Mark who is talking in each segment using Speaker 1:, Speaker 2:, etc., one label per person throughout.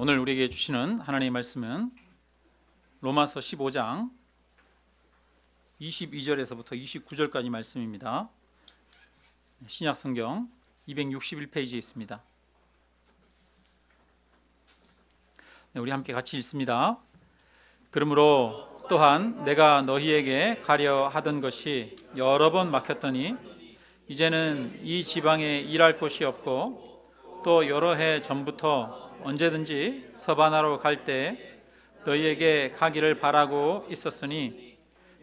Speaker 1: 오늘 우리에게 주시는 하나님의 말씀은 로마서 15장 22절에서부터 29절까지 말씀입니다. 신약성경 261페이지에 있습니다. 우리 함께 같이 읽습니다. 그러므로 또한 내가 너희에게 가려 하던 것이 여러 번 막혔더니 이제는 이 지방에 일할 곳이 없고 또 여러 해 전부터 언제든지 서바나로 갈 때 너희에게 가기를 바라고 있었으니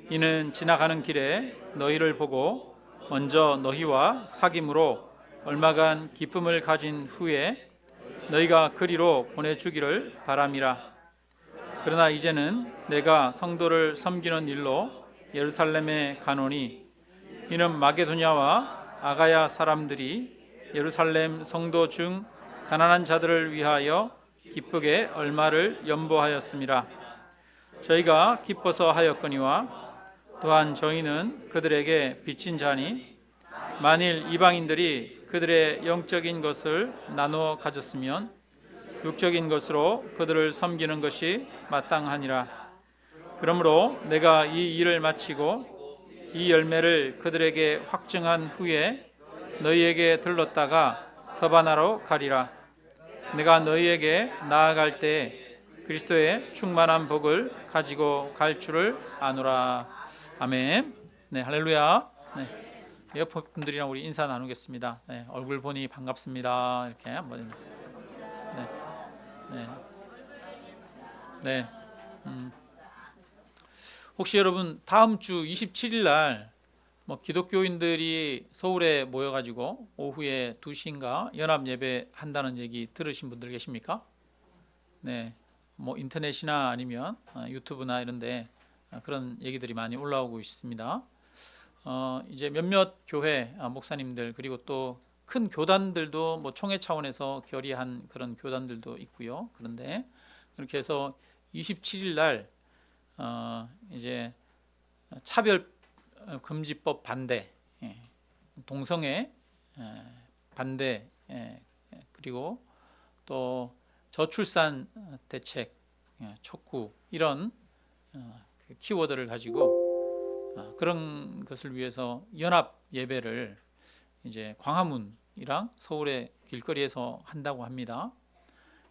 Speaker 1: 이는 지나가는 길에 너희를 보고 먼저 너희와 사귐으로 얼마간 기쁨을 가진 후에 너희가 그리로 보내주기를 바람이라. 그러나 이제는 내가 성도를 섬기는 일로 예루살렘에 가노니 이는 마게도냐와 아가야 사람들이 예루살렘 성도 중 가난한 자들을 위하여 기쁘게 얼마를 연보하였음이라. 저희가 기뻐서 하였거니와 또한 저희는 그들에게 빚진 자니 만일 이방인들이 그들의 영적인 것을 나누어 가졌으면 육적인 것으로 그들을 섬기는 것이 마땅하니라. 그러므로 내가 이 일을 마치고 이 열매를 그들에게 확증한 후에 너희에게 들렀다가 서바나로 가리라. 내가 너희에게 나아갈 때 그리스도의 충만한 복을 가지고 갈 줄을 아노라. 아멘. 네, 할렐루야. 네, 옆 분들이랑 우리 인사 나누겠습니다. 네, 얼굴 보니 반갑습니다. 이렇게 한번. 네, 네, 네. 혹시 여러분 다음 주 27일 날 기독교인들이 서울에 모여가지고 오후에 2시인가 연합 예배 한다는 얘기 들으신 분들 계십니까? 네, 인터넷이나 아니면 유튜브나 이런데 그런 얘기들이 많이 올라오고 있습니다. 이제 몇몇 교회 목사님들 그리고 또 큰 교단들도 총회 차원에서 결의한 그런 교단들도 있고요. 그런데 그렇게 해서 27일 날 이제 차별 금지법 반대, 동성애 반대, 그리고 또 저출산 대책 촉구 이런 키워드를 가지고 그런 것을 위해서 연합 예배를 이제 광화문이랑 서울의 길거리에서 한다고 합니다.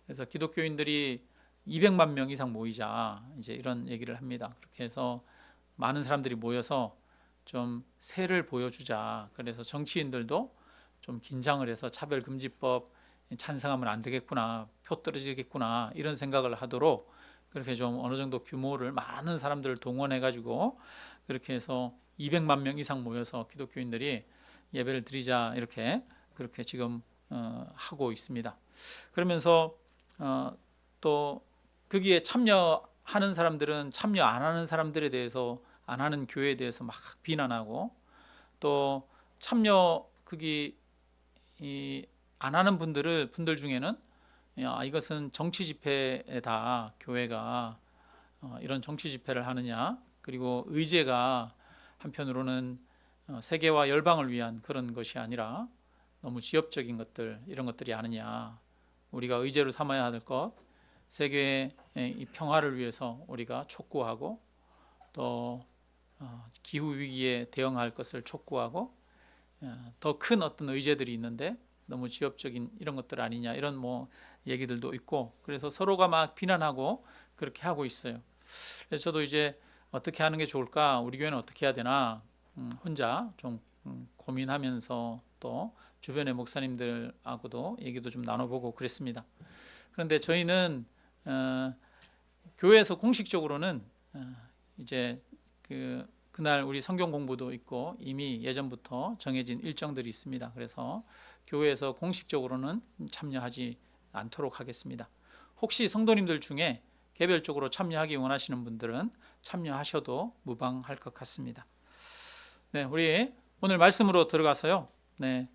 Speaker 1: 그래서 기독교인들이 200만 명 이상 모이자 이제 이런 얘기를 합니다. 그렇게 해서 많은 사람들이 모여서 좀 세를 보여주자. 그래서 정치인들도 좀 긴장을 해서 차별금지법 찬성하면 안 되겠구나, 표 떨어지겠구나 이런 생각을 하도록 그렇게 좀 어느 정도 규모를 많은 사람들을 동원해 가지고 그렇게 해서 200만 명 이상 모여서 기독교인들이 예배를 드리자 이렇게 그렇게 지금 하고 있습니다. 그러면서 또 거기에 참여하는 사람들은 참여 안 하는 사람들에 대해서 안 하는 교회에 대해서 막 비난하고 또 참여 거기 안 하는 분들 중에는 이것은 정치 집회다, 교회가 이런 정치 집회를 하느냐, 그리고 의제가 한편으로는 세계와 열방을 위한 그런 것이 아니라 너무 지역적인 것들 이런 것들이 아니냐, 우리가 의제로 삼아야 할 것 세계의 이 평화를 위해서 우리가 촉구하고 또 기후 위기에 대응할 것을 촉구하고 더 큰 어떤 의제들이 있는데 너무 지역적인 이런 것들 아니냐 이런 얘기들도 있고 그래서 서로가 막 비난하고 그렇게 하고 있어요. 그래서 저도 이제 어떻게 하는 게 좋을까, 우리 교회는 어떻게 해야 되나 혼자 좀 고민하면서 또 주변의 목사님들하고도 얘기도 좀 나눠보고 그랬습니다. 그런데 저희는 교회에서 공식적으로는 이제 그날 우리 성경 공부도 있고 이미 예전부터 정해진 일정들이 있습니다. 그래서 교회에서 공식적으로는 참여하지 않도록 하겠습니다. 혹시 성도님들 중에 개별적으로 참여하기 원하시는 분들은 참여하셔도 무방할 것 같습니다. 네, 우리 오늘 말씀으로 들어가서요. 네,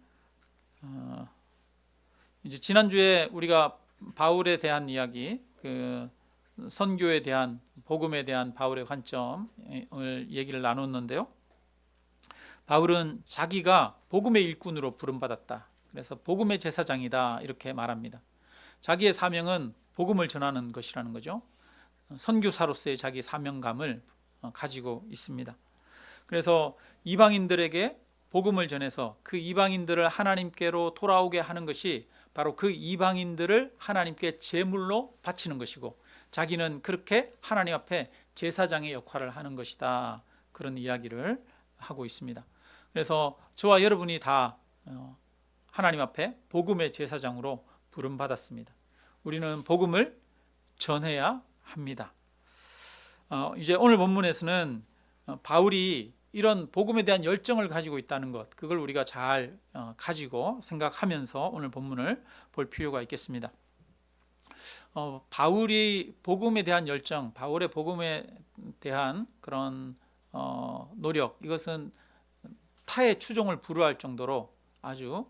Speaker 1: 이제 지난주에 우리가 바울에 대한 이야기, 선교에 대한 복음에 대한 바울의 관점을 얘기를 나눴는데요. 바울은 자기가 복음의 일꾼으로 부름받았다. 그래서 복음의 제사장이다 이렇게 말합니다. 자기의 사명은 복음을 전하는 것이라는 거죠. 선교사로서의 자기 사명감을 가지고 있습니다. 그래서 이방인들에게 복음을 전해서 그 이방인들을 하나님께로 돌아오게 하는 것이 바로 그 이방인들을 하나님께 제물로 바치는 것이고, 자기는 그렇게 하나님 앞에 제사장의 역할을 하는 것이다, 그런 이야기를 하고 있습니다. 그래서 저와 여러분이 다 하나님 앞에 복음의 제사장으로 부름받았습니다. 우리는 복음을 전해야 합니다. 이제 오늘 본문에서는 바울이 이런 복음에 대한 열정을 가지고 있다는 것, 그걸 우리가 잘 가지고 생각하면서 오늘 본문을 볼 필요가 있겠습니다. 바울이 복음에 대한 열정, 바울의 복음에 대한 그런 노력, 이것은 타의 추종을 불허할 정도로 아주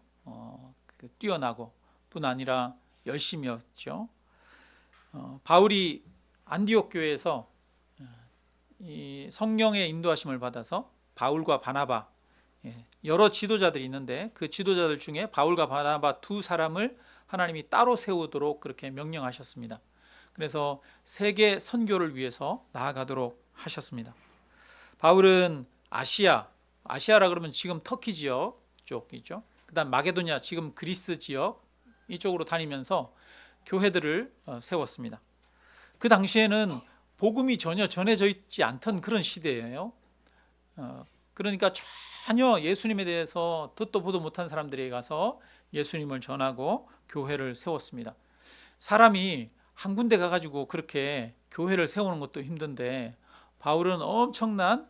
Speaker 1: 뛰어나고 뿐 아니라 열심이었죠. 바울이 안디옥 교회에서 이 성령의 인도하심을 받아서 바울과 바나바, 여러 지도자들이 있는데 그 지도자들 중에 바울과 바나바 두 사람을 하나님이 따로 세우도록 그렇게 명령하셨습니다. 그래서 세계 선교를 위해서 나아가도록 하셨습니다. 바울은 아시아라 그러면 지금 터키 지역 쪽이죠. 그다음 마게도냐, 지금 그리스 지역 이쪽으로 다니면서 교회들을 세웠습니다. 그 당시에는 복음이 전혀 전해져 있지 않던 그런 시대예요. 그러니까 전혀 예수님에 대해서 듣도 보도 못한 사람들에게 가서 예수님을 전하고 교회를 세웠습니다. 사람이 한 군데 가가지고 그렇게 교회를 세우는 것도 힘든데 바울은 엄청난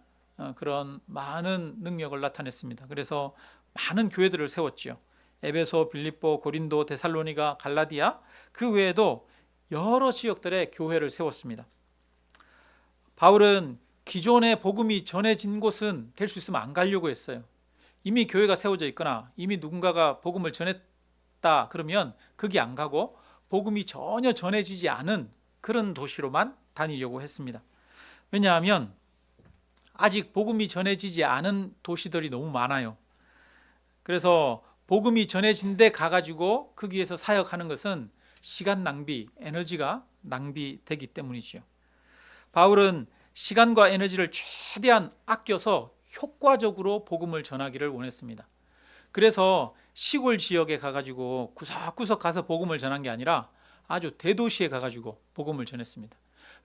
Speaker 1: 그런 많은 능력을 나타냈습니다. 그래서 많은 교회들을 세웠지요. 에베소, 빌립보, 고린도, 데살로니가, 갈라디아, 그 외에도 여러 지역들의 교회를 세웠습니다. 바울은 기존의 복음이 전해진 곳은 될 수 있으면 안 가려고 했어요. 이미 교회가 세워져 있거나 이미 누군가가 복음을 전했다 그러면 거기 안 가고 복음이 전혀 전해지지 않은 그런 도시로만 다니려고 했습니다. 왜냐하면 아직 복음이 전해지지 않은 도시들이 너무 많아요. 그래서 복음이 전해진 데 가가지고 거기에서 사역하는 것은 시간 낭비, 에너지가 낭비되기 때문이죠. 바울은 시간과 에너지를 최대한 아껴서 효과적으로 복음을 전하기를 원했습니다. 그래서 시골 지역에 가가지고 구석구석 가서 복음을 전한 게 아니라 아주 대도시에 가가지고 복음을 전했습니다.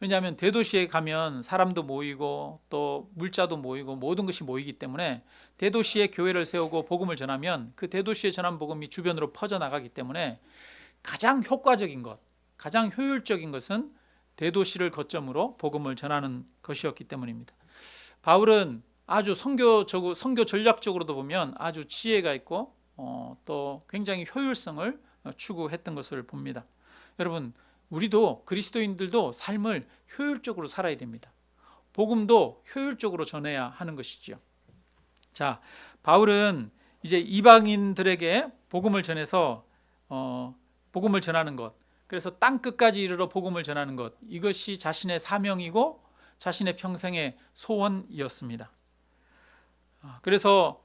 Speaker 1: 왜냐하면 대도시에 가면 사람도 모이고 또 물자도 모이고 모든 것이 모이기 때문에 대도시에 교회를 세우고 복음을 전하면 그 대도시에 전한 복음이 주변으로 퍼져나가기 때문에 가장 효과적인 것, 가장 효율적인 것은 대도시를 거점으로 복음을 전하는 것이었기 때문입니다. 바울은 아주 선교 전략적으로도 보면 아주 지혜가 있고 또 굉장히 효율성을 추구했던 것을 봅니다. 여러분, 우리도 그리스도인들도 삶을 효율적으로 살아야 됩니다. 복음도 효율적으로 전해야 하는 것이죠. 자, 바울은 이제 이방인들에게 복음을 전해서 복음을 전하는 것, 그래서 땅 끝까지 이르러 복음을 전하는 것, 이것이 자신의 사명이고 자신의 평생의 소원이었습니다. 그래서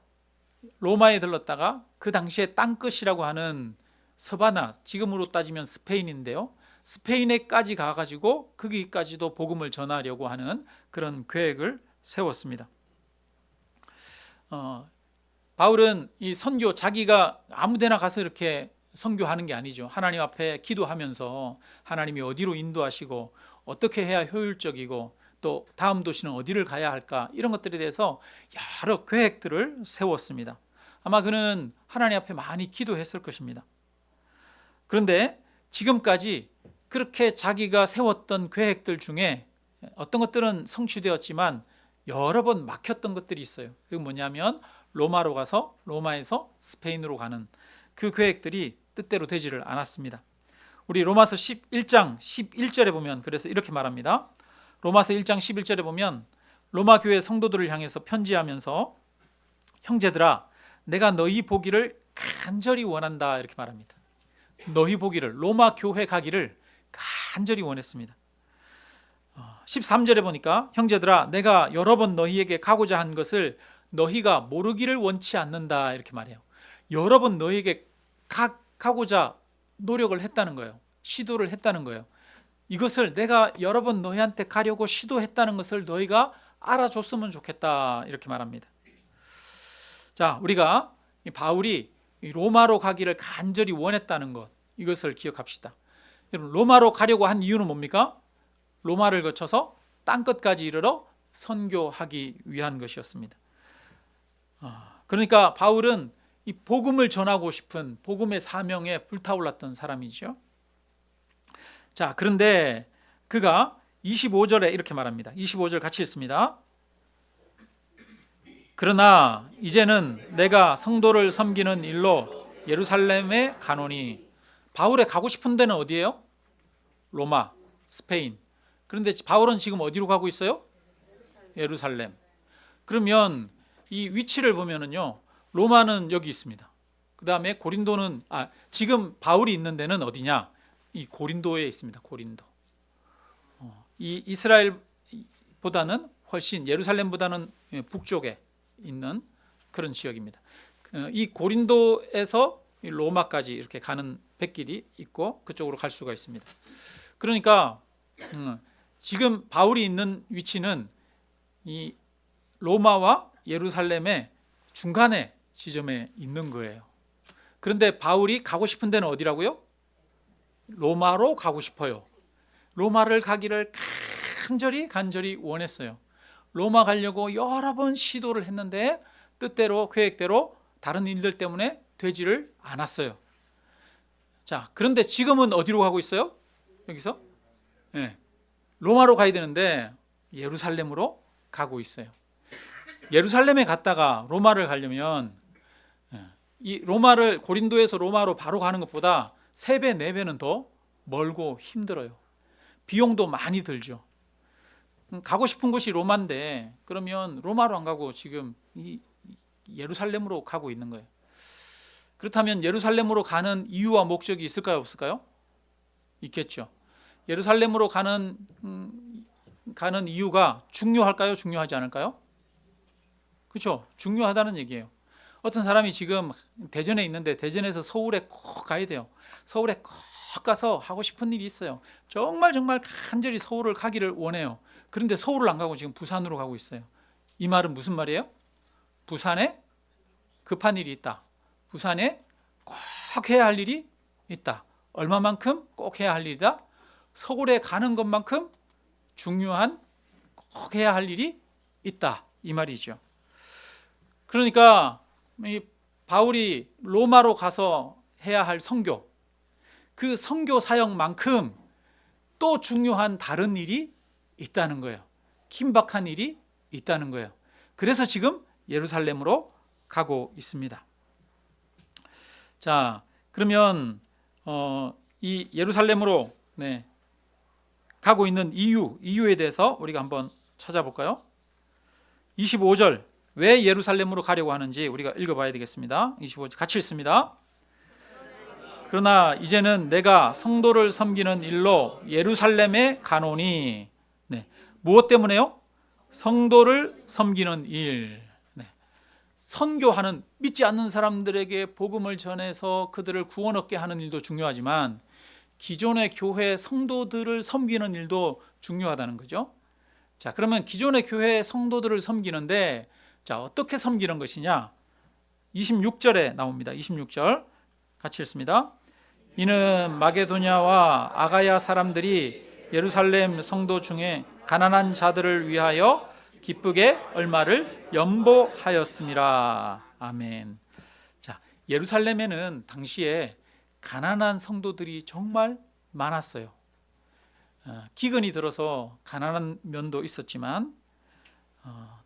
Speaker 1: 로마에 들렀다가 그 당시에 땅 끝이라고 하는 서바나, 지금으로 따지면 스페인인데요, 스페인에까지 가가지고 거기까지도 복음을 전하려고 하는 그런 계획을 세웠습니다. 바울은 이 선교, 자기가 아무데나 가서 이렇게 선교하는 게 아니죠. 하나님 앞에 기도하면서 하나님이 어디로 인도하시고 어떻게 해야 효율적이고 또 다음 도시는 어디를 가야 할까, 이런 것들에 대해서 여러 계획들을 세웠습니다. 아마 그는 하나님 앞에 많이 기도했을 것입니다. 그런데 지금까지 그렇게 자기가 세웠던 계획들 중에 어떤 것들은 성취되었지만 여러 번 막혔던 것들이 있어요. 그게 뭐냐면 로마로 가서 로마에서 스페인으로 가는 그 계획들이 뜻대로 되지를 않았습니다. 우리 로마서 11장 11절에 보면 그래서 이렇게 말합니다. 로마서 1장 11절에 보면 로마 교회 성도들을 향해서 편지하면서 형제들아, 내가 너희 보기를 간절히 원한다, 이렇게 말합니다. 너희 보기를, 로마 교회 가기를 간절히 원했습니다. 13절에 보니까 형제들아, 내가 여러 번 너희에게 가고자 한 것을 너희가 모르기를 원치 않는다, 이렇게 말해요. 여러 번 너희에게 가고자 노력을 했다는 거예요. 시도를 했다는 거예요. 이것을 내가 여러 번 너희한테 가려고 시도했다는 것을 너희가 알아줬으면 좋겠다, 이렇게 말합니다. 자, 우리가 이 바울이 로마로 가기를 간절히 원했다는 것, 이것을 기억합시다. 여러분, 로마로 가려고 한 이유는 뭡니까? 로마를 거쳐서 땅끝까지 이르러 선교하기 위한 것이었습니다. 그러니까 바울은 이 복음을 전하고 싶은 복음의 사명에 불타올랐던 사람이죠. 자, 그런데 그가 25절에 이렇게 말합니다. 25절 같이 읽습니다. 그러나 이제는 내가 성도를 섬기는 일로 예루살렘에 가노니. 바울의 가고 싶은 데는 어디예요? 로마, 스페인. 그런데 바울은 지금 어디로 가고 있어요? 예루살렘. 그러면 이 위치를 보면은요, 로마는 여기 있습니다. 그 다음에 고린도는, 지금 바울이 있는 데는 어디냐? 이 고린도에 있습니다. 고린도. 이 이스라엘보다는 훨씬, 예루살렘보다는 북쪽에 있는 그런 지역입니다. 이 고린도에서 로마까지 이렇게 가는 뱃길이 있고 그쪽으로 갈 수가 있습니다. 그러니까 지금 바울이 있는 위치는 이 로마와 예루살렘의 중간에 지점에 있는 거예요. 그런데 바울이 가고 싶은 데는 어디라고요? 로마로 가고 싶어요. 로마를 가기를 간절히 원했어요. 로마 가려고 여러 번 시도를 했는데 뜻대로, 계획대로 다른 일들 때문에 되지를 않았어요. 자, 그런데 지금은 어디로 가고 있어요? 여기서? 네, 로마로 가야 되는데 예루살렘으로 가고 있어요. 예루살렘에 갔다가 로마를 가려면 이 로마를, 고린도에서 로마로 바로 가는 것보다 3배, 4배는 더 멀고 힘들어요. 비용도 많이 들죠. 가고 싶은 곳이 로마인데 그러면 로마로 안 가고 지금 이 예루살렘으로 가고 있는 거예요. 그렇다면 예루살렘으로 가는 이유와 목적이 있을까요, 없을까요? 있겠죠. 예루살렘으로 가는 이유가 중요할까요, 중요하지 않을까요? 그렇죠. 중요하다는 얘기예요. 어떤 사람이 지금 대전에 있는데 대전에서 서울에 꼭 가야 돼요. 서울에 꼭 가서 하고 싶은 일이 있어요. 정말 간절히 서울을 가기를 원해요. 그런데 서울을 안 가고 지금 부산으로 가고 있어요. 이 말은 무슨 말이에요? 부산에 급한 일이 있다. 부산에 꼭 해야 할 일이 있다. 얼마만큼 꼭 해야 할 일이다? 서울에 가는 것만큼 중요한, 꼭 해야 할 일이 있다, 이 말이죠. 그러니까 이 바울이 로마로 가서 해야 할 선교, 그 선교 사역만큼 또 중요한 다른 일이 있다는 거예요. 긴박한 일이 있다는 거예요. 그래서 지금 예루살렘으로 가고 있습니다. 자, 그러면 이 예루살렘으로 가고 있는 이유에 대해서 우리가 한번 찾아볼까요? 25절, 왜 예루살렘으로 가려고 하는지 우리가 읽어봐야 되겠습니다. 25절 같이 읽습니다. 그러나 이제는 내가 성도를 섬기는 일로 예루살렘에 가노니. 무엇 때문에요? 성도를 섬기는 일. 선교하는, 믿지 않는 사람들에게 복음을 전해서 그들을 구원 얻게 하는 일도 중요하지만 기존의 교회 성도들을 섬기는 일도 중요하다는 거죠. 자, 그러면 기존의 교회 성도들을 섬기는데, 자, 어떻게 섬기는 것이냐? 26절에 나옵니다. 26절 같이 읽습니다. 이는 마게도냐와 아가야 사람들이 예루살렘 성도 중에 가난한 자들을 위하여 기쁘게 얼마를 연보하였음이라. 아멘. 자, 예루살렘에는 당시에 가난한 성도들이 정말 많았어요. 기근이 들어서 가난한 면도 있었지만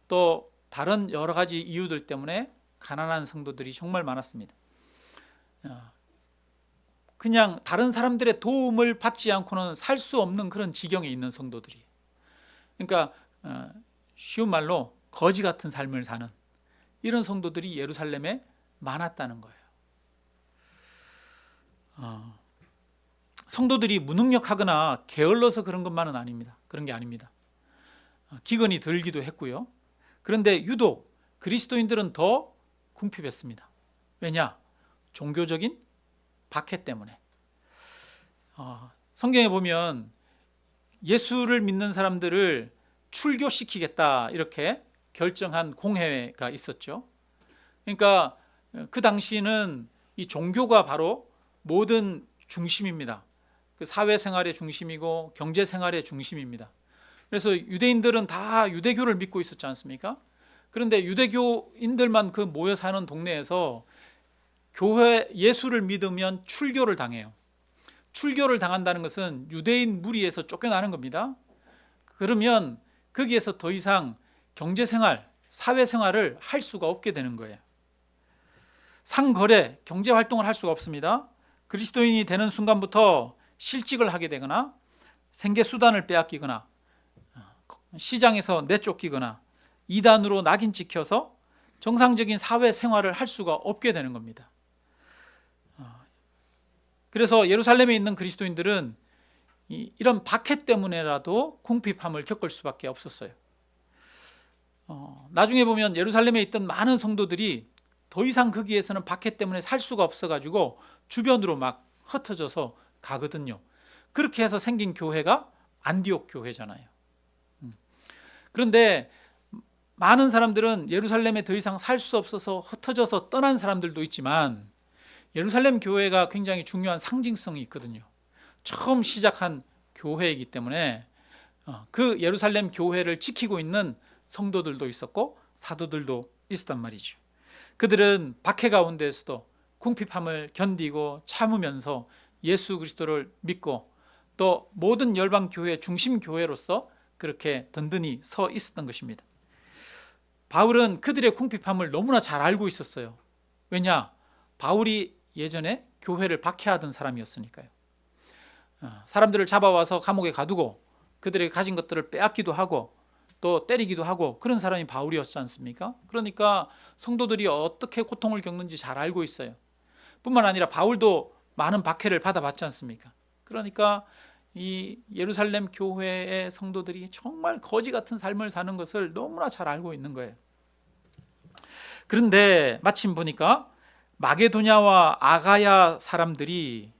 Speaker 1: 또 다른 여러 가지 이유들 때문에 가난한 성도들이 정말 많았습니다. 그냥 다른 사람들의 도움을 받지 않고는 살 수 없는 그런 지경에 있는 성도들이, 그러니까 쉬운 말로 거지 같은 삶을 사는 이런 성도들이 예루살렘에 많았다는 거예요. 성도들이 무능력하거나 게을러서 그런 것만은 아닙니다. 그런 게 아닙니다. 기근이 들기도 했고요. 그런데 유독 그리스도인들은 더 궁핍했습니다. 왜냐? 종교적인 박해 때문에. 성경에 보면 예수를 믿는 사람들을 출교시키겠다 이렇게 결정한 공회가 있었죠. 그러니까 그 당시는 이 종교가 바로 모든 중심입니다. 그 사회생활의 중심이고 경제생활의 중심입니다. 그래서 유대인들은 다 유대교를 믿고 있었지 않습니까? 그런데 유대교인들만 그 모여 사는 동네에서 교회 예수를 믿으면 출교를 당해요. 출교를 당한다는 것은 유대인 무리에서 쫓겨나는 겁니다. 그러면 거기에서 더 이상 경제생활, 사회생활을 할 수가 없게 되는 거예요. 상거래, 경제활동을 할 수가 없습니다. 그리스도인이 되는 순간부터 실직을 하게 되거나 생계수단을 빼앗기거나 시장에서 내쫓기거나 이단으로 낙인 찍혀서 정상적인 사회생활을 할 수가 없게 되는 겁니다. 그래서 예루살렘에 있는 그리스도인들은 이런 박해 때문에라도 궁핍함을 겪을 수밖에 없었어요. 나중에 보면 예루살렘에 있던 많은 성도들이 더 이상 거기에서는 박해 때문에 살 수가 없어가지고 주변으로 막 흩어져서 가거든요. 그렇게 해서 생긴 교회가 안디옥 교회잖아요. 그런데 많은 사람들은 예루살렘에 더 이상 살 수 없어서 흩어져서 떠난 사람들도 있지만 예루살렘 교회가 굉장히 중요한 상징성이 있거든요. 처음 시작한 교회이기 때문에 그 예루살렘 교회를 지키고 있는 성도들도 있었고 사도들도 있었단 말이죠. 그들은 박해 가운데에서도 궁핍함을 견디고 참으면서 예수 그리스도를 믿고 또 모든 열방 교회 중심 교회로서 그렇게 든든히 서 있었던 것입니다. 바울은 그들의 궁핍함을 너무나 잘 알고 있었어요. 왜냐? 바울이 예전에 교회를 박해하던 사람이었으니까요. 사람들을 잡아와서 감옥에 가두고 그들에게 가진 것들을 빼앗기도 하고 또 때리기도 하고 그런 사람이 바울이었지 않습니까? 그러니까 성도들이 어떻게 고통을 겪는지 잘 알고 있어요. 뿐만 아니라 바울도 많은 박해를 받아봤지 않습니까? 그러니까 이 예루살렘 교회의 성도들이 정말 거지 같은 삶을 사는 것을 너무나 잘 알고 있는 거예요. 그런데 마침 보니까 마게도냐와 아가야 사람들이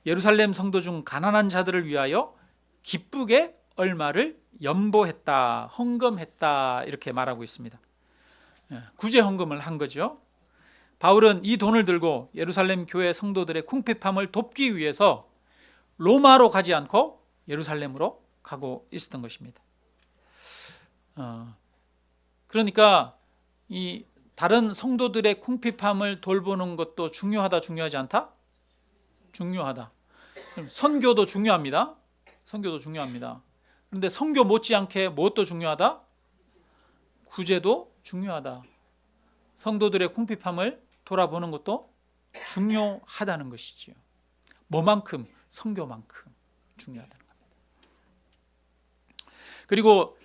Speaker 1: 예루살렘 성도 중 가난한 자들을 위하여 기쁘게 얼마를 연보했다, 헌금했다 이렇게 말하고 있습니다. 구제 헌금을 한 거죠. 바울은 이 돈을 들고 예루살렘 교회 성도들의 궁핍함을 돕기 위해서 로마로 가지 않고 예루살렘으로 가고 있었던 것입니다. 그러니까 이 다른 성도들의 궁핍함을 돌보는 것도 중요하다, 중요하지 않다? 중요하다. 선교도 중요합니다. 선교도 중요합니다. 그런데 선교 못지않게 무엇도 중요하다? 구제도 중요하다. 성도들의 궁핍함을 돌아보는 것도 중요하다는 것이지요. 뭐만큼? 선교만큼 중요하다는 겁니다. 그리고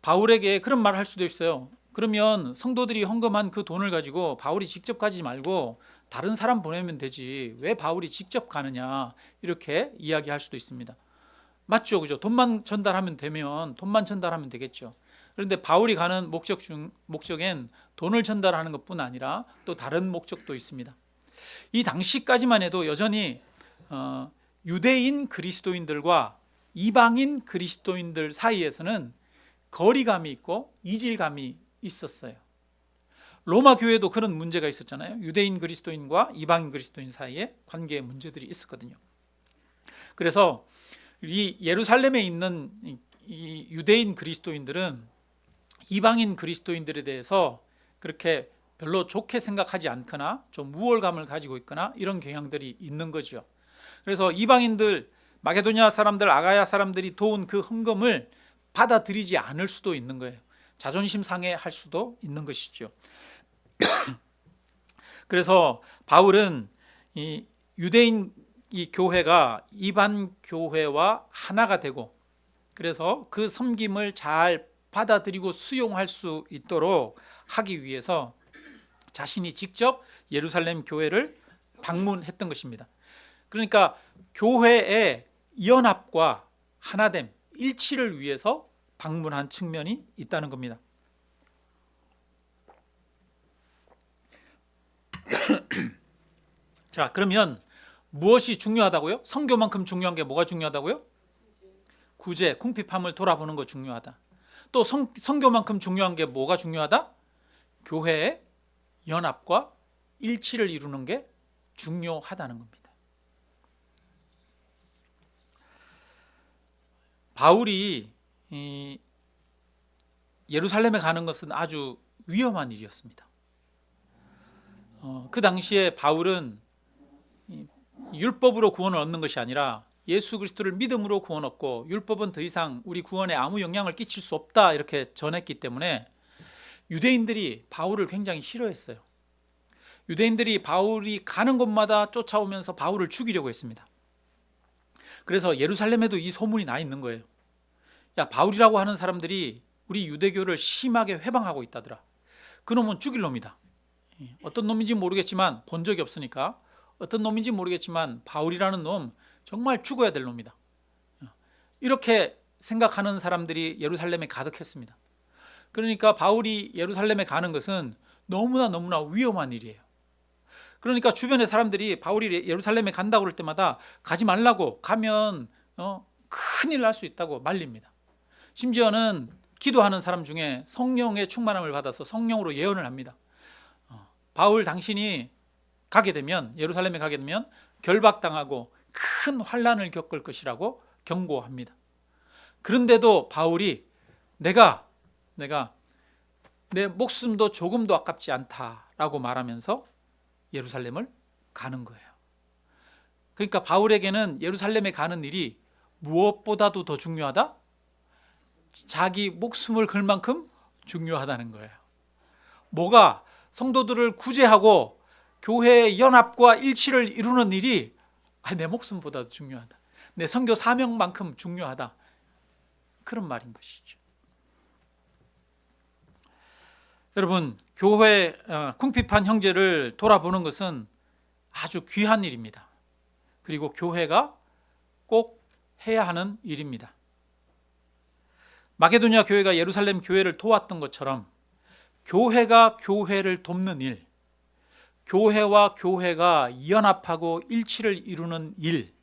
Speaker 1: 바울에게 그런 말을 할 수도 있어요. 그러면 성도들이 헌금한 그 돈을 가지고 바울이 직접 가지 말고 다른 사람 보내면 되지 왜 바울이 직접 가느냐 이렇게 이야기할 수도 있습니다. 맞죠, 그죠? 돈만 전달하면 되겠죠. 그런데 바울이 가는 목적엔 돈을 전달하는 것뿐 아니라 또 다른 목적도 있습니다. 이 당시까지만 해도 여전히 유대인 그리스도인들과 이방인 그리스도인들 사이에서는 거리감이 있고 이질감이 있었어요. 로마 교회도 그런 문제가 있었잖아요. 유대인 그리스도인과 이방인 그리스도인 사이에 관계의 문제들이 있었거든요. 그래서 이 예루살렘에 있는 이 유대인 그리스도인들은 이방인 그리스도인들에 대해서 그렇게 별로 좋게 생각하지 않거나 좀 우월감을 가지고 있거나 이런 경향들이 있는 거죠. 그래서 이방인들, 마게도냐 사람들, 아가야 사람들이 도운 그 헌금을 받아들이지 않을 수도 있는 거예요. 자존심 상해할 수도 있는 것이죠. 그래서 바울은 이 유대인 이 교회가 이방 교회와 하나가 되고 그래서 그 섬김을 잘 받아들이고 수용할 수 있도록 하기 위해서 자신이 직접 예루살렘 교회를 방문했던 것입니다. 그러니까 교회의 연합과 하나됨, 일치를 위해서 방문한 측면이 있다는 겁니다. 자, 그러면 무엇이 중요하다고요? 선교만큼 중요한 게 뭐가 중요하다고요? 구제, 궁핍함을 돌아보는 거 중요하다. 또 선교만큼 중요한 게 뭐가 중요하다? 교회의 연합과 일치를 이루는 게 중요하다는 겁니다. 바울이 예루살렘에 가는 것은 아주 위험한 일이었습니다. 그 당시에 바울은 율법으로 구원을 얻는 것이 아니라 예수 그리스도를 믿음으로 구원 얻고 율법은 더 이상 우리 구원에 아무 영향을 끼칠 수 없다 이렇게 전했기 때문에 유대인들이 바울을 굉장히 싫어했어요. 유대인들이 바울이 가는 곳마다 쫓아오면서 바울을 죽이려고 했습니다. 그래서 예루살렘에도 이 소문이 나 있는 거예요. 야, 바울이라고 하는 사람들이 우리 유대교를 심하게 회방하고 있다더라. 그놈은 죽일 놈이다. 어떤 놈인지 모르겠지만 본 적이 없으니까 어떤 놈인지 모르겠지만 바울이라는 놈 정말 죽어야 될 놈이다. 이렇게 생각하는 사람들이 예루살렘에 가득했습니다. 그러니까 바울이 예루살렘에 가는 것은 너무나 위험한 일이에요. 그러니까 주변의 사람들이 바울이 예루살렘에 간다고 그럴 때마다 가지 말라고, 가면 큰일 날 수 있다고 말립니다. 심지어는 기도하는 사람 중에 성령의 충만함을 받아서 성령으로 예언을 합니다. 바울 당신이 가게 되면, 예루살렘에 가게 되면 결박당하고 큰 환난을 겪을 것이라고 경고합니다. 그런데도 바울이 내가 내 목숨도 조금도 아깝지 않다라고 말하면서 예루살렘을 가는 거예요. 그러니까 바울에게는 예루살렘에 가는 일이 무엇보다도 더 중요하다? 자기 목숨을 걸 만큼 중요하다는 거예요. 뭐가? 성도들을 구제하고 교회의 연합과 일치를 이루는 일이 내 목숨보다 중요하다. 내 선교 사명만큼 중요하다. 그런 말인 것이죠. 여러분, 교회 궁핍한 형제를 돌아보는 것은 아주 귀한 일입니다. 그리고 교회가 꼭 해야 하는 일입니다. 마게도냐 교회가 예루살렘 교회를 도왔던 것처럼 교회가 교회를 돕는 일, 교회와 교회가 연합하고 일치를 이루는 일,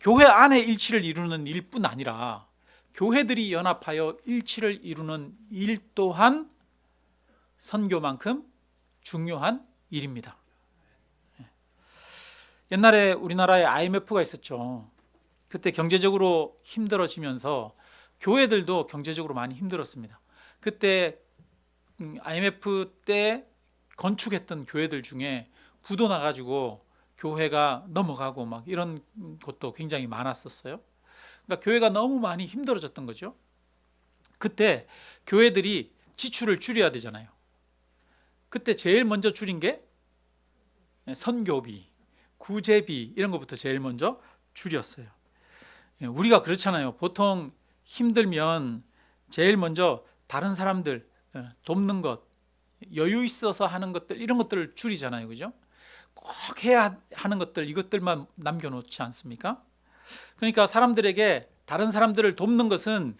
Speaker 1: 교회 안에 일치를 이루는 일뿐 아니라 교회들이 연합하여 일치를 이루는 일 또한 선교만큼 중요한 일입니다. 옛날에 우리나라에 IMF가 있었죠. 그때 경제적으로 힘들어지면서 교회들도 경제적으로 많이 힘들었습니다. 그때 IMF 때 건축했던 교회들 중에 부도 나가지고 교회가 넘어가고 막 이런 것도 굉장히 많았었어요. 그러니까 교회가 너무 많이 힘들어졌던 거죠. 그때 교회들이 지출을 줄여야 되잖아요. 그때 제일 먼저 줄인 게 선교비, 구제비 이런 것부터 제일 먼저 줄였어요. 우리가 그렇잖아요. 보통 힘들면 제일 먼저 다른 사람들 돕는 것, 여유 있어서 하는 것들 이런 것들을 줄이잖아요. 그죠? 꼭 해야 하는 것들 이것들만 남겨놓지 않습니까? 그러니까 사람들에게 다른 사람들을 돕는 것은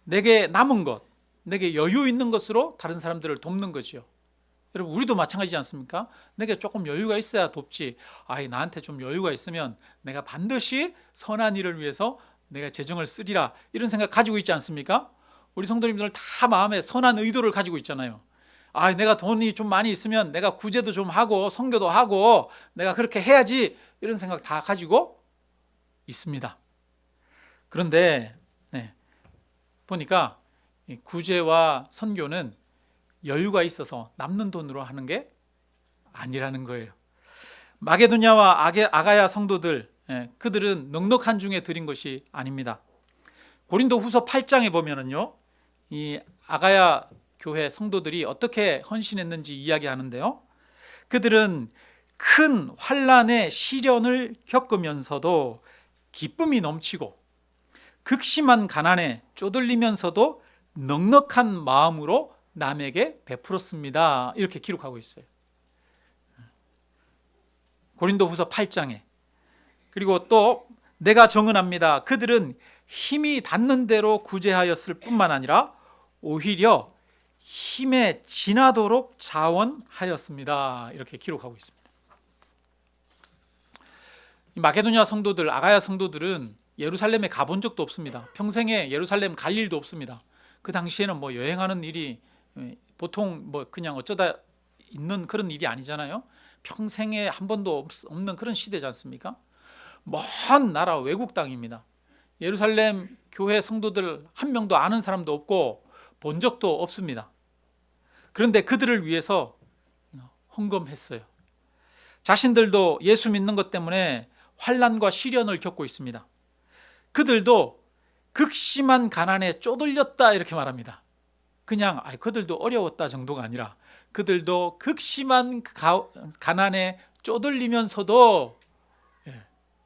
Speaker 1: 내게 남은 것, 내게 여유 있는 것으로 다른 사람들을 돕는 거죠. 여러분, 우리도 마찬가지지 않습니까? 내게 조금 여유가 있어야 돕지. 나한테 좀 여유가 있으면 내가 반드시 선한 일을 위해서 내가 재정을 쓰리라 이런 생각 가지고 있지 않습니까? 우리 성도님들 다 마음에 선한 의도를 가지고 있잖아요. 내가 돈이 좀 많이 있으면 내가 구제도 좀 하고 선교도 하고 내가 그렇게 해야지 이런 생각 다 가지고 있습니다. 그런데 보니까 구제와 선교는 여유가 있어서 남는 돈으로 하는 게 아니라는 거예요. 마게도냐와 아가야 성도들, 그들은 넉넉한 중에 드린 것이 아닙니다. 고린도 후서 8장에 보면은요, 이 아가야 교회 성도들이 어떻게 헌신했는지 이야기하는데요. 그들은 큰 환난의 시련을 겪으면서도 기쁨이 넘치고 극심한 가난에 쪼들리면서도 넉넉한 마음으로 남에게 베풀었습니다. 이렇게 기록하고 있어요. 고린도 후서 8장에. 그리고 또 내가 정언합니다. 그들은 힘이 닿는 대로 구제하였을 뿐만 아니라 오히려 힘에 지나도록 자원하였습니다. 이렇게 기록하고 있습니다. 이 마게도냐 성도들, 아가야 성도들은 예루살렘에 가본 적도 없습니다. 평생에 예루살렘 갈 일도 없습니다. 그 당시에는 뭐 여행하는 일이 보통 뭐 그냥 어쩌다 있는 그런 일이 아니잖아요. 평생에 한 번도 없는 그런 시대지 않습니까? 먼 나라 외국 땅입니다. 예루살렘 교회 성도들 한 명도 아는 사람도 없고 본 적도 없습니다. 그런데 그들을 위해서 헌금했어요. 자신들도 예수 믿는 것 때문에 환난과 시련을 겪고 있습니다. 그들도 극심한 가난에 쪼들렸다 이렇게 말합니다. 그냥 그들도 어려웠다 정도가 아니라 그들도 극심한 가난에 쪼들리면서도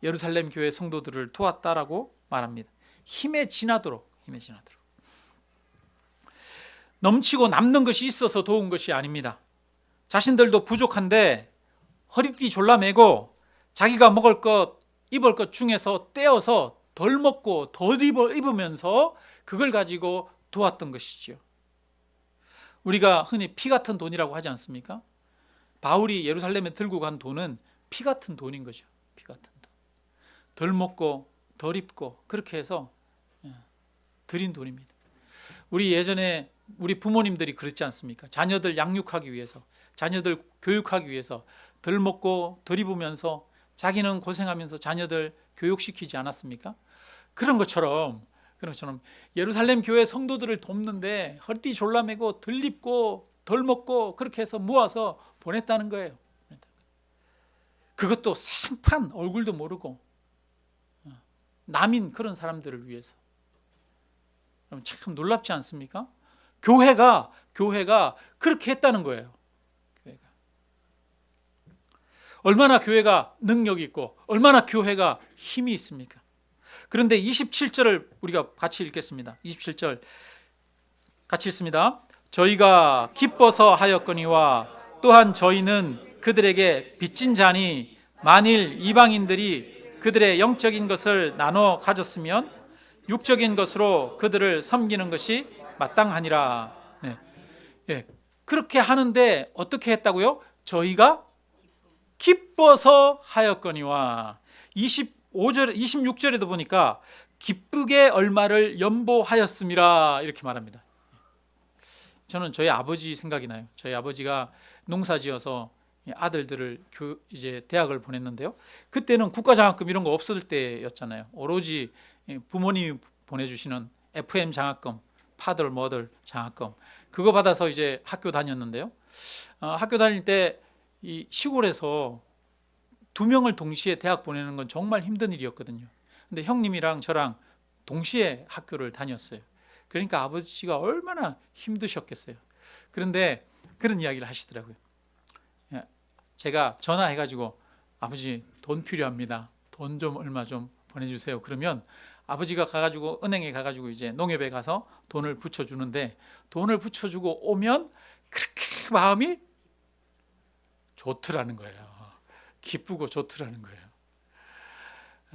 Speaker 1: 예루살렘 교회 성도들을 도왔다라고 말합니다. 힘에 지나도록. 넘치고 남는 것이 있어서 도운 것이 아닙니다. 자신들도 부족한데 허리띠 졸라매고 자기가 먹을 것, 입을 것 중에서 떼어서 덜 먹고 덜 입으면서 그걸 가지고 도왔던 것이지요. 우리가 흔히 피 같은 돈이라고 하지 않습니까? 바울이 예루살렘에 들고 간 돈은 피 같은 돈인 거죠. 피 같은 돈. 덜 먹고 덜 입고 그렇게 해서 드린 돈입니다. 우리 예전에 우리 부모님들이 그렇지 않습니까? 자녀들 양육하기 위해서, 자녀들 교육하기 위해서 덜 먹고 덜 입으면서 자기는 고생하면서 자녀들 교육시키지 않았습니까? 그런 것처럼 예루살렘 교회 성도들을 돕는데 허리띠 졸라매고 덜 입고 덜 먹고 그렇게 해서 모아서 보냈다는 거예요. 그것도 생판 얼굴도 모르고 남인 그런 사람들을 위해서. 참 놀랍지 않습니까? 교회가 그렇게 했다는 거예요. 교회가. 얼마나 교회가 능력이 있고 얼마나 교회가 힘이 있습니까? 그런데 27절을 우리가 같이 읽겠습니다. 27절 같이 읽습니다. 저희가 기뻐서 하였거니와 또한 저희는 그들에게 빚진 자니 만일 이방인들이 그들의 영적인 것을 나눠 가졌으면 육적인 것으로 그들을 섬기는 것이 마땅하니라. 그렇게 하는데 어떻게 했다고요? 저희가 기뻐서 하였거니와 26절에도 보니까 기쁘게 얼마를 연보하였음이라 이렇게 말합니다. 저는 저희 아버지 생각이 나요. 저희 아버지가 농사지어서 아들들을 이제 대학을 보냈는데요. 그때는 국가장학금 이런 거 없을 때였잖아요. 오로지 부모님이 보내주시는 FM 장학금, 파들 머들 장학금 그거 받아서 이제 학교 다녔는데요. 학교 다닐 때 이 시골에서 2명을 동시에 대학 보내는 건 정말 힘든 일이었거든요. 근데 형님이랑 저랑 동시에 학교를 다녔어요. 그러니까 아버지가 얼마나 힘드셨겠어요. 그런데 그런 이야기를 하시더라고요. 제가 전화해가지고 아버지 돈 필요합니다. 돈 좀 얼마 좀 보내주세요. 그러면 아버지가 가가지고 은행에 가가지고 이제 농협에 가서 돈을 붙여주는데 돈을 붙여주고 오면 그렇게 마음이 좋더라는 거예요. 기쁘고 좋더라는 거예요.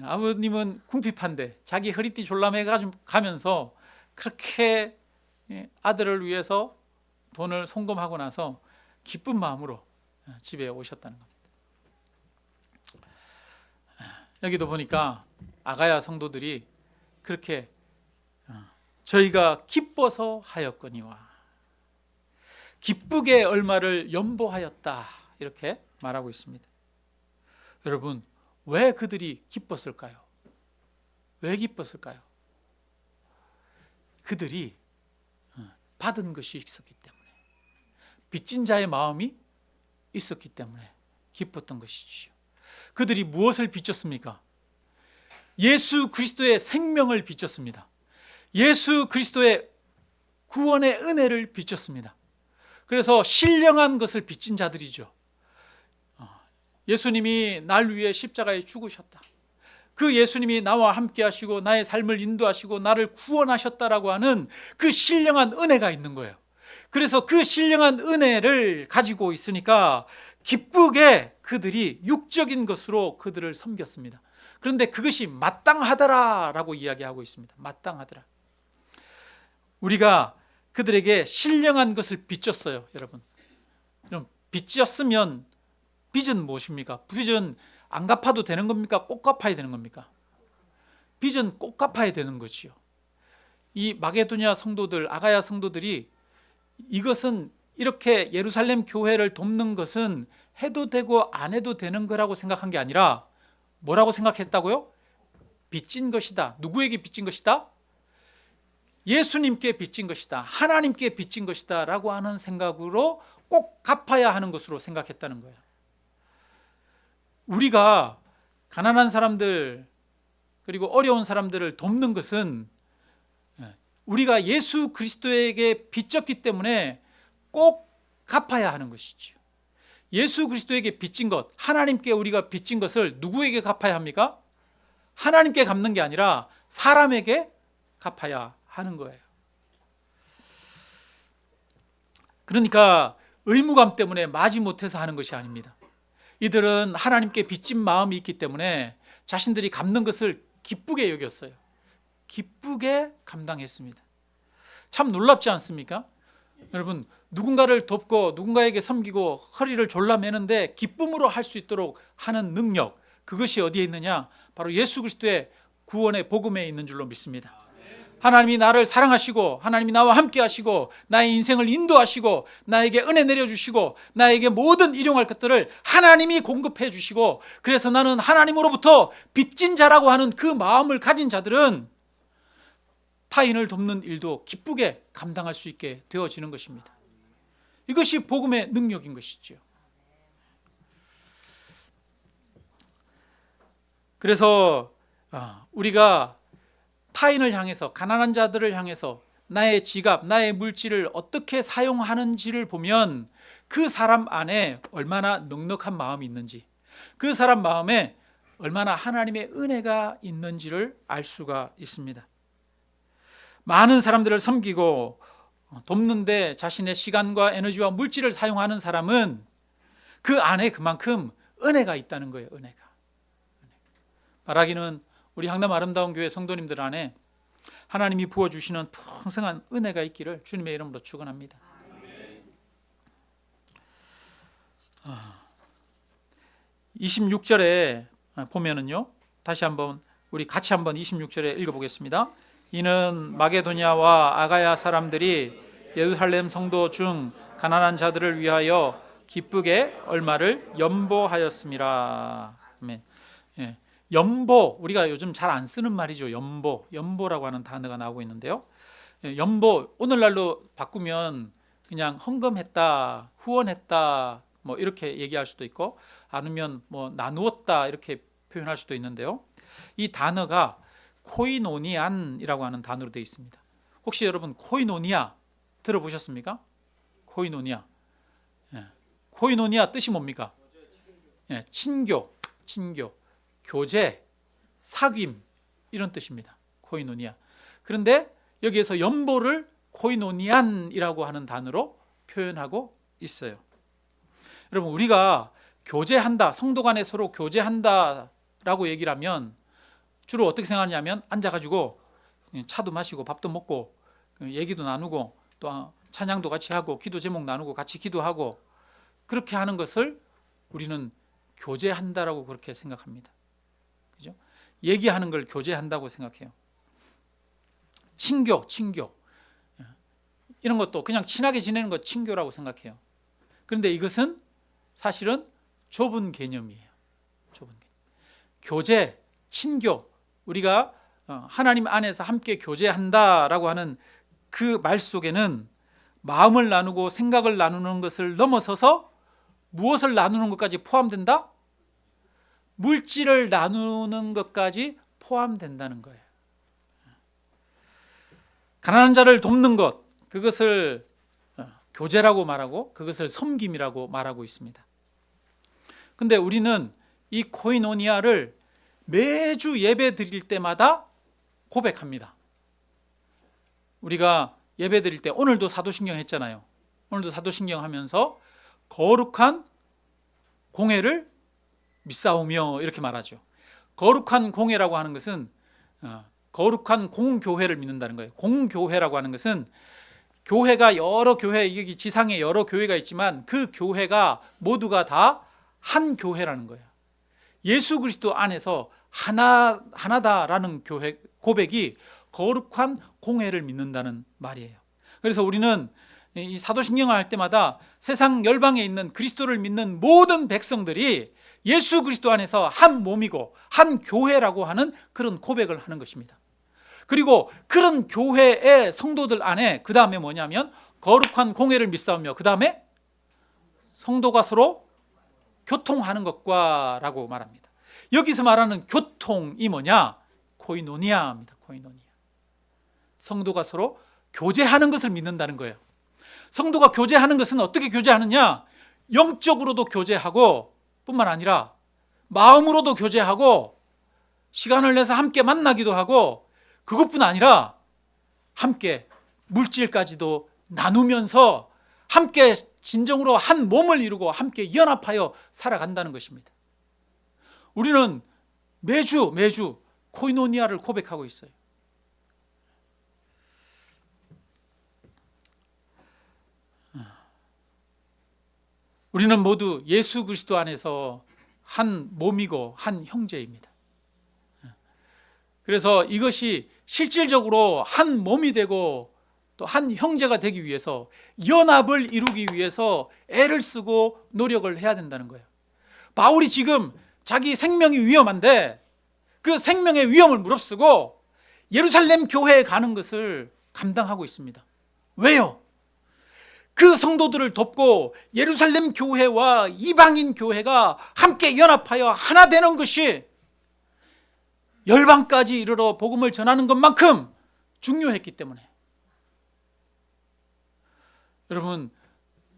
Speaker 1: 아버님은 궁핍한데 자기 허리띠 졸라매 가면서 그렇게 아들을 위해서 돈을 송금하고 나서 기쁜 마음으로 집에 오셨다는 겁니다. 여기도 보니까 아가야 성도들이 그렇게 저희가 기뻐서 하였거니와 기쁘게 얼마를 연보하였다 이렇게 말하고 있습니다. 여러분, 왜 그들이 기뻤을까요? 왜 기뻤을까요? 그들이 받은 것이 있었기 때문에, 빚진 자의 마음이 있었기 때문에 기뻤던 것이지요. 그들이 무엇을 빚졌습니까? 예수 그리스도의 생명을 빚졌습니다. 예수 그리스도의 구원의 은혜를 빚졌습니다. 그래서 신령한 것을 빚진 자들이죠. 예수님이 날 위해 십자가에 죽으셨다. 그 예수님이 나와 함께 하시고 나의 삶을 인도하시고 나를 구원하셨다라고 하는 그 신령한 은혜가 있는 거예요. 그래서 그 신령한 은혜를 가지고 있으니까 기쁘게 그들이 육적인 것으로 그들을 섬겼습니다. 그런데 그것이 마땅하더라라고 이야기하고 있습니다. 마땅하더라. 우리가 그들에게 신령한 것을 빚졌어요, 여러분. 그럼 빚졌으면 빚은 무엇입니까? 빚은 안 갚아도 되는 겁니까? 꼭 갚아야 되는 겁니까? 빚은 꼭 갚아야 되는 거지요. 이 마게도냐 성도들, 아가야 성도들이 이것은 이렇게 예루살렘 교회를 돕는 것은 해도 되고 안 해도 되는 거라고 생각한 게 아니라 뭐라고 생각했다고요? 빚진 것이다. 누구에게 빚진 것이다? 예수님께 빚진 것이다. 하나님께 빚진 것이다 라고 하는 생각으로 꼭 갚아야 하는 것으로 생각했다는 거예요. 우리가 가난한 사람들 그리고 어려운 사람들을 돕는 것은 우리가 예수 그리스도에게 빚졌기 때문에 꼭 갚아야 하는 것이죠. 예수 그리스도에게 빚진 것, 하나님께 우리가 빚진 것을 누구에게 갚아야 합니까? 하나님께 갚는 게 아니라 사람에게 갚아야 하는 거예요. 그러니까 의무감 때문에 마지못해서 하는 것이 아닙니다. 이들은 하나님께 빚진 마음이 있기 때문에 자신들이 갚는 것을 기쁘게 여겼어요. 기쁘게 감당했습니다. 참 놀랍지 않습니까? 여러분, 누군가를 돕고 누군가에게 섬기고 허리를 졸라매는데 기쁨으로 할 수 있도록 하는 능력, 그것이 어디에 있느냐? 바로 예수 그리스도의 구원의 복음에 있는 줄로 믿습니다. 하나님이 나를 사랑하시고 하나님이 나와 함께 하시고 나의 인생을 인도하시고 나에게 은혜 내려주시고 나에게 모든 일용할 것들을 하나님이 공급해 주시고, 그래서 나는 하나님으로부터 빚진 자라고 하는 그 마음을 가진 자들은 타인을 돕는 일도 기쁘게 감당할 수 있게 되어지는 것입니다. 이것이 복음의 능력인 것이죠. 그래서 우리가 타인을 향해서, 가난한 자들을 향해서 나의 지갑, 나의 물질을 어떻게 사용하는지를 보면 그 사람 안에 얼마나 넉넉한 마음이 있는지, 그 사람 마음에 얼마나 하나님의 은혜가 있는지를 알 수가 있습니다. 많은 사람들을 섬기고 돕는데 자신의 시간과 에너지와 물질을 사용하는 사람은 그 안에 그만큼 은혜가 있다는 거예요. 은혜가. 바라기는 우리 항남 아름다운 교회 성도님들 안에 하나님이 부어주시는 풍성한 은혜가 있기를 주님의 이름으로 축원합니다. 26절에 보면은요, 다시 한번 우리 같이 한번 26절에 읽어보겠습니다. 이는 마게도냐와 아가야 사람들이 예루살렘 성도 중 가난한 자들을 위하여 기쁘게 얼마를 연보하였음이라. 아멘. 예. 연보, 우리가 요즘 잘 안 쓰는 말이죠. 연보라고 하는 단어가 나오고 있는데요. 연보, 오늘날로 바꾸면 그냥 헌금했다, 후원했다, 뭐 이렇게 얘기할 수도 있고, 아니면 뭐 나누었다 이렇게 표현할 수도 있는데요. 이 단어가 코이노니안이라고 하는 단어로 되어 있습니다. 혹시 여러분 코이노니아 들어보셨습니까? 코이노니아. 코이노니아 뜻이 뭡니까? 친교, 교제, 사귐 이런 뜻입니다. 코이노니아. 그런데 여기에서 연보를 코이노니안이라고 하는 단어로 표현하고 있어요. 여러분, 우리가 교제한다, 성도 간에 서로 교제한다라고 얘기를 하면 주로 어떻게 생각하냐면 앉아가지고 차도 마시고 밥도 먹고 얘기도 나누고 또 찬양도 같이 하고 기도 제목 나누고 같이 기도하고 그렇게 하는 것을 우리는 교제한다라고 그렇게 생각합니다. 그죠? 얘기하는 걸 교제한다고 생각해요. 친교 이런 것도 그냥 친하게 지내는 것 친교라고 생각해요. 그런데 이것은 사실은 좁은 개념이에요. 좁은 개념. 교제, 친교, 우리가 하나님 안에서 함께 교제한다라고 하는 그 말 속에는 마음을 나누고 생각을 나누는 것을 넘어서서 무엇을 나누는 것까지 포함된다? 물질을 나누는 것까지 포함된다는 거예요. 가난한 자를 돕는 것, 그것을 교제라고 말하고 그것을 섬김이라고 말하고 있습니다. 근데 우리는 이 코이노니아를 매주 예배 드릴 때마다 고백합니다. 우리가 예배 드릴 때 오늘도 사도신경 했잖아요. 오늘도 사도신경 하면서 거룩한 공회를 믿사오며 이렇게 말하죠. 거룩한 공회라고 하는 것은 거룩한 공교회를 믿는다는 거예요. 공교회라고 하는 것은 교회가 여러 교회, 여기 지상에 여러 교회가 있지만 그 교회가 모두가 다 한 교회라는 거예요. 예수 그리스도 안에서 하나다라는 고백이 거룩한 공회를 믿는다는 말이에요. 그래서 우리는 이 사도신경을 할 때마다 세상 열방에 있는 그리스도를 믿는 모든 백성들이 예수 그리스도 안에서 한 몸이고 한 교회라고 하는 그런 고백을 하는 것입니다. 그리고 그런 교회의 성도들 안에 그 다음에 뭐냐면 거룩한 공회를 믿사오며 그 다음에 성도가 서로 교통하는 것과 라고 말합니다. 여기서 말하는 교통이 뭐냐? 코이노니아입니다. 코이노니아. 성도가 서로 교제하는 것을 믿는다는 거예요. 성도가 교제하는 것은 어떻게 교제하느냐? 영적으로도 교제하고 뿐만 아니라 마음으로도 교제하고 시간을 내서 함께 만나기도 하고 그것뿐 아니라 함께 물질까지도 나누면서 함께 진정으로 한 몸을 이루고 함께 연합하여 살아간다는 것입니다. 우리는 매주 코이노니아를 고백하고 있어요. 우리는 모두 예수 그리스도 안에서 한 몸이고 한 형제입니다. 그래서 이것이 실질적으로 한 몸이 되고 또 한 형제가 되기 위해서 연합을 이루기 위해서 애를 쓰고 노력을 해야 된다는 거예요. 바울이 지금 자기 생명이 위험한데 그 생명의 위험을 무릅쓰고 예루살렘 교회에 가는 것을 감당하고 있습니다. 왜요? 그 성도들을 돕고 예루살렘 교회와 이방인 교회가 함께 연합하여 하나 되는 것이 열방까지 이르러 복음을 전하는 것만큼 중요했기 때문에. 여러분,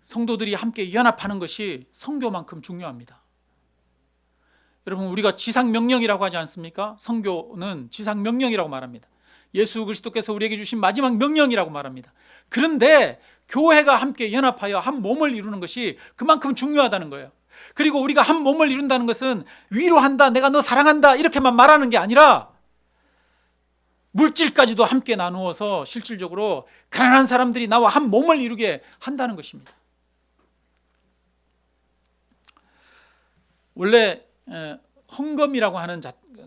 Speaker 1: 성도들이 함께 연합하는 것이 선교만큼 중요합니다. 여러분, 우리가 지상명령이라고 하지 않습니까? 선교는 지상명령이라고 말합니다. 예수 그리스도께서 우리에게 주신 마지막 명령이라고 말합니다. 그런데 교회가 함께 연합하여 한 몸을 이루는 것이 그만큼 중요하다는 거예요. 그리고 우리가 한 몸을 이룬다는 것은 위로한다, 내가 너 사랑한다 이렇게만 말하는 게 아니라 물질까지도 함께 나누어서 실질적으로 가난한 사람들이 나와 한 몸을 이루게 한다는 것입니다. 원래 헌금이라고 하는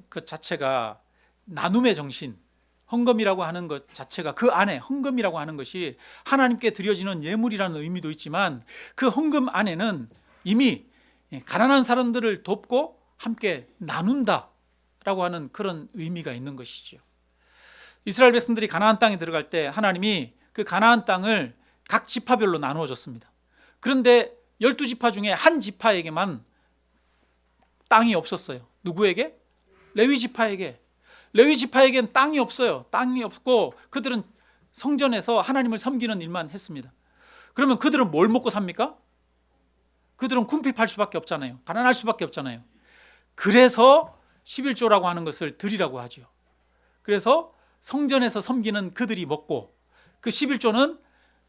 Speaker 1: 그 자체가 나눔의 정신, 헌금이라고 하는 것 자체가 그 안에 헌금이라고 하는 것이 하나님께 드려지는 예물이라는 의미도 있지만 그 헌금 안에는 이미 가난한 사람들을 돕고 함께 나눈다라고 하는 그런 의미가 있는 것이죠. 이스라엘 백성들이 가나안 땅에 들어갈 때 하나님이 그 가나안 땅을 각 지파별로 나누어 줬습니다. 그런데 12지파 중에 한 지파에게만 땅이 없었어요. 누구에게? 레위 지파에게. 레위 지파에겐 땅이 없어요. 땅이 없고 그들은 성전에서 하나님을 섬기는 일만 했습니다. 그러면 그들은 뭘 먹고 삽니까? 그들은 궁핍할 수밖에 없잖아요. 가난할 수밖에 없잖아요. 그래서 11조라고 하는 것을 드리라고 하죠. 그래서 성전에서 섬기는 그들이 먹고 그 11조는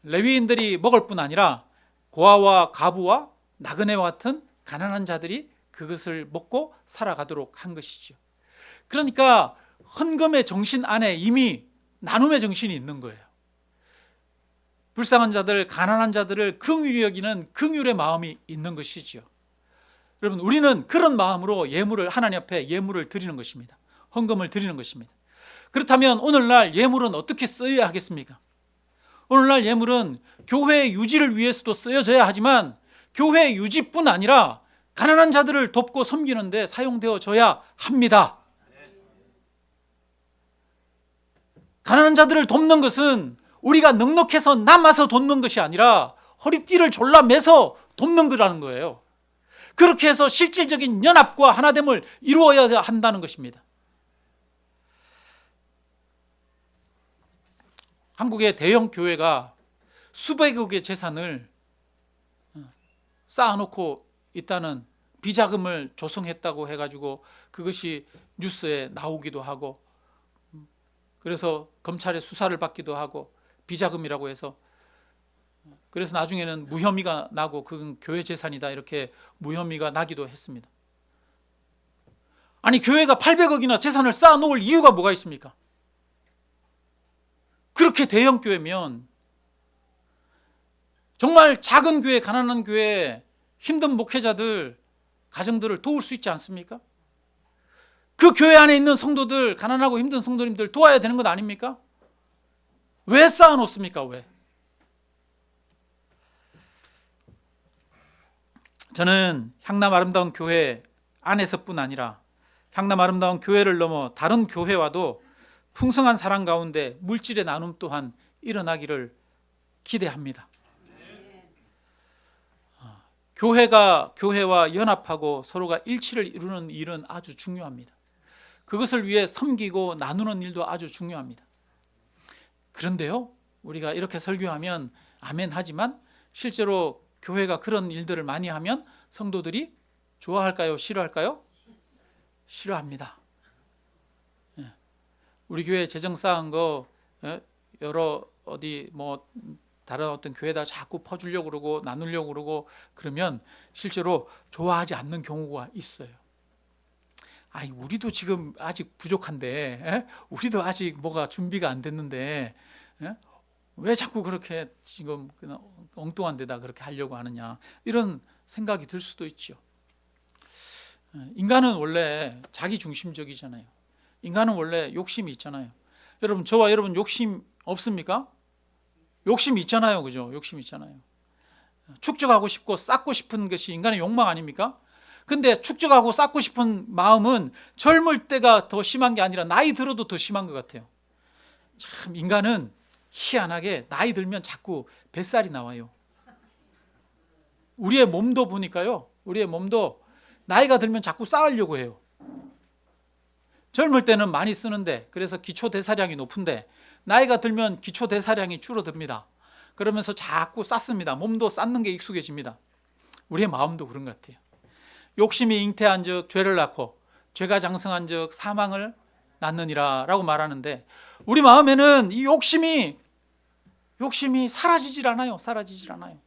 Speaker 1: 레위인들이 먹을 뿐 아니라 고아와 가부와 나그네와 같은 가난한 자들이 그것을 먹고 살아가도록 한 것이죠. 그러니까 헌금의 정신 안에 이미 나눔의 정신이 있는 거예요. 불쌍한 자들, 가난한 자들을 긍휼히 여기는 긍휼의 마음이 있는 것이죠. 여러분, 우리는 그런 마음으로 예물을 하나님 앞에 예물을 드리는 것입니다. 헌금을 드리는 것입니다. 그렇다면 오늘날 예물은 어떻게 쓰여야 하겠습니까? 오늘날 예물은 교회의 유지를 위해서도 쓰여져야 하지만 교회의 유지뿐 아니라 가난한 자들을 돕고 섬기는 데 사용되어져야 합니다. 가난한 자들을 돕는 것은 우리가 넉넉해서 남아서 돕는 것이 아니라 허리띠를 졸라매서 돕는 거라는 거예요. 그렇게 해서 실질적인 연합과 하나됨을 이루어야 한다는 것입니다. 한국의 대형 교회가 수백억의 재산을 쌓아놓고 있다는 비자금을 조성했다고 해가지고 그것이 뉴스에 나오기도 하고 그래서 검찰의 수사를 받기도 하고 비자금이라고 해서 그래서 나중에는 무혐의가 나고 그건 교회 재산이다 이렇게 무혐의가 나기도 했습니다. 아니 교회가 800억이나 재산을 쌓아놓을 이유가 뭐가 있습니까? 그렇게 대형 교회면 정말 작은 교회, 가난한 교회, 힘든 목회자들, 가정들을 도울 수 있지 않습니까? 그 교회 안에 있는 성도들, 가난하고 힘든 성도님들 도와야 되는 것 아닙니까? 왜 쌓아놓습니까? 왜? 저는 향남 아름다운 교회 안에서뿐 아니라 향남 아름다운 교회를 넘어 다른 교회와도 풍성한 사랑 가운데 물질의 나눔 또한 일어나기를 기대합니다. 교회와 연합하고 서로가 일치를 이루는 일은 아주 중요합니다. 그것을 위해 섬기고 나누는 일도 아주 중요합니다. 그런데요, 우리가 이렇게 설교하면 아멘 하지만 실제로 교회가 그런 일들을 많이 하면 성도들이 좋아할까요? 싫어할까요? 싫어합니다. 우리 교회 재정 쌓은 거 여러 어디 뭐 다른 어떤 교회에다 자꾸 퍼주려고 그러고 나누려고 그러고 그러면 실제로 좋아하지 않는 경우가 있어요. 아니, 우리도 지금 아직 부족한데, 우리도 아직 뭐가 준비가 안 됐는데, 왜 자꾸 그렇게 지금 엉뚱한 데다 그렇게 하려고 하느냐, 이런 생각이 들 수도 있죠. 인간은 원래 자기 중심적이잖아요. 인간은 원래 욕심이 있잖아요. 여러분, 저와 여러분 욕심 없습니까? 욕심 있잖아요. 그죠? 욕심 있잖아요. 축적하고 싶고 쌓고 싶은 것이 인간의 욕망 아닙니까? 근데 축적하고 쌓고 싶은 마음은 젊을 때가 더 심한 게 아니라 나이 들어도 더 심한 것 같아요. 참, 인간은 희한하게 나이 들면 자꾸 뱃살이 나와요. 우리의 몸도 보니까요, 우리의 몸도 나이가 들면 자꾸 쌓으려고 해요. 젊을 때는 많이 쓰는데, 그래서 기초대사량이 높은데 나이가 들면 기초대사량이 줄어듭니다. 그러면서 자꾸 쌓습니다. 몸도 쌓는 게 익숙해집니다. 우리의 마음도 그런 것 같아요. 욕심이 잉태한 즉 죄를 낳고 죄가 장성한 즉 사망을 낳느니라 라고 말하는데, 우리 마음에는 이 욕심이 사라지질 않아요. 사라지질 않아요.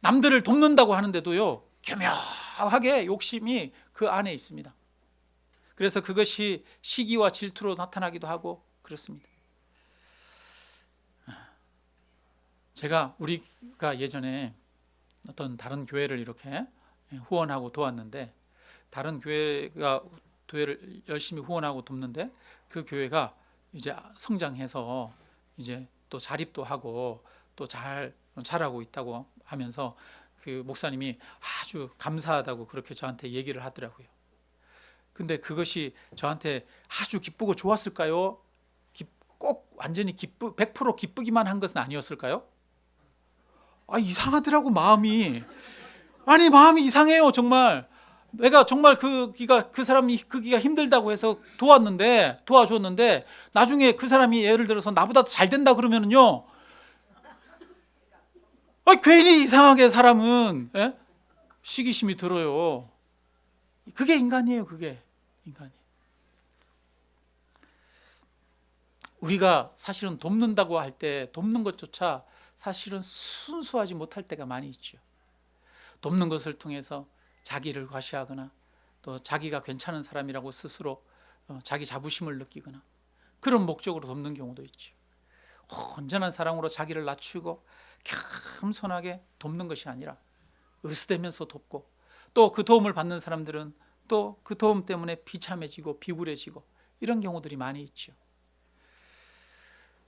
Speaker 1: 남들을 돕는다고 하는데도요, 교묘하게 욕심이 그 안에 있습니다. 그래서 그것이 시기와 질투로 나타나기도 하고 그렇습니다. 우리가 예전에 어떤 다른 교회를 이렇게 후원하고 도왔는데, 다른 교회를 열심히 후원하고 돕는데, 그 교회가 이제 성장해서 이제 또 자립도 하고 또 잘하고 있다고 하면서 그 목사님이 아주 감사하다고 그렇게 저한테 얘기를 하더라고요. 근데 그것이 저한테 아주 기쁘고 좋았을까요? 꼭 완전히 100% 기쁘기만 한 것은 아니었을까요? 이상하더라고, 마음이. 마음이 이상해요, 정말. 내가 정말 그 사람이 그기가 힘들다고 해서 도와줬는데 나중에 그 사람이 예를 들어서 나보다 잘 된다 그러면은요, 괜히 이상하게 사람은 시기심이 들어요. 그게 인간이에요. 그게 인간이. 우리가 사실은 돕는다고 할 때 돕는 것조차 사실은 순수하지 못할 때가 많이 있죠. 돕는 것을 통해서 자기를 과시하거나 또 자기가 괜찮은 사람이라고 스스로 자기 자부심을 느끼거나 그런 목적으로 돕는 경우도 있죠. 온전한 사랑으로 자기를 낮추고 겸손하게 돕는 것이 아니라 으스대면서 돕고, 또 그 도움을 받는 사람들은 또 그 도움 때문에 비참해지고 비굴해지고 이런 경우들이 많이 있죠.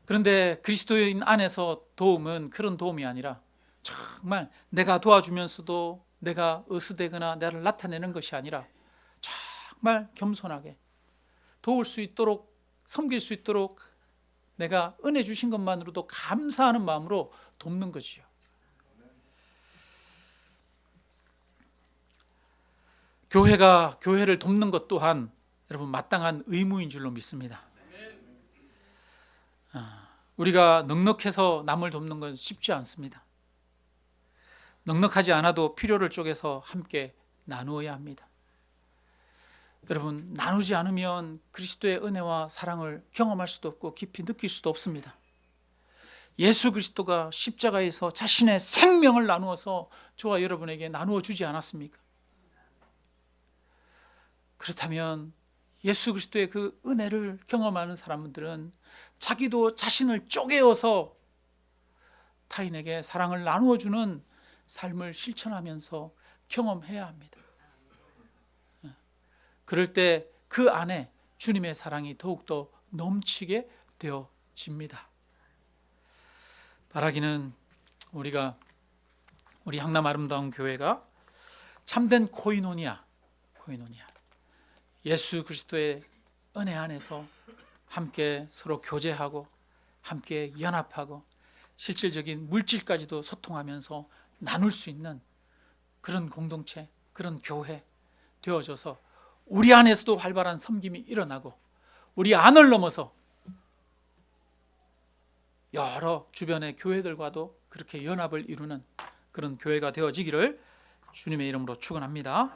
Speaker 1: 그런데 그리스도인 안에서 도움은 그런 도움이 아니라 정말 내가 도와주면서도 내가 으스대거나 나를 나타내는 것이 아니라 정말 겸손하게 도울 수 있도록, 섬길 수 있도록 내가 은혜 주신 것만으로도 감사하는 마음으로 돕는 것이요. 교회를 돕는 것 또한 여러분 마땅한 의무인 줄로 믿습니다. 우리가 넉넉해서 남을 돕는 건 쉽지 않습니다. 넉넉하지 않아도 필요를 쪼개서 함께 나누어야 합니다. 여러분, 나누지 않으면 그리스도의 은혜와 사랑을 경험할 수도 없고 깊이 느낄 수도 없습니다. 예수 그리스도가 십자가에서 자신의 생명을 나누어서 저와 여러분에게 나누어 주지 않았습니까? 그렇다면 예수 그리스도의 그 은혜를 경험하는 사람들은 자기도 자신을 쪼개어서 타인에게 사랑을 나누어 주는 삶을 실천하면서 경험해야 합니다. 그럴 때 그 안에 주님의 사랑이 더욱더 넘치게 되어집니다. 바라기는 우리 향남 아름다운 교회가 참된 코이노니아, 예수 그리스도의 은혜 안에서 함께 서로 교제하고 함께 연합하고 실질적인 물질까지도 소통하면서 나눌 수 있는 그런 공동체, 그런 교회 되어져서 우리 안에서도 활발한 섬김이 일어나고 우리 안을 넘어서 여러 주변의 교회들과도 그렇게 연합을 이루는 그런 교회가 되어지기를 주님의 이름으로 축원합니다.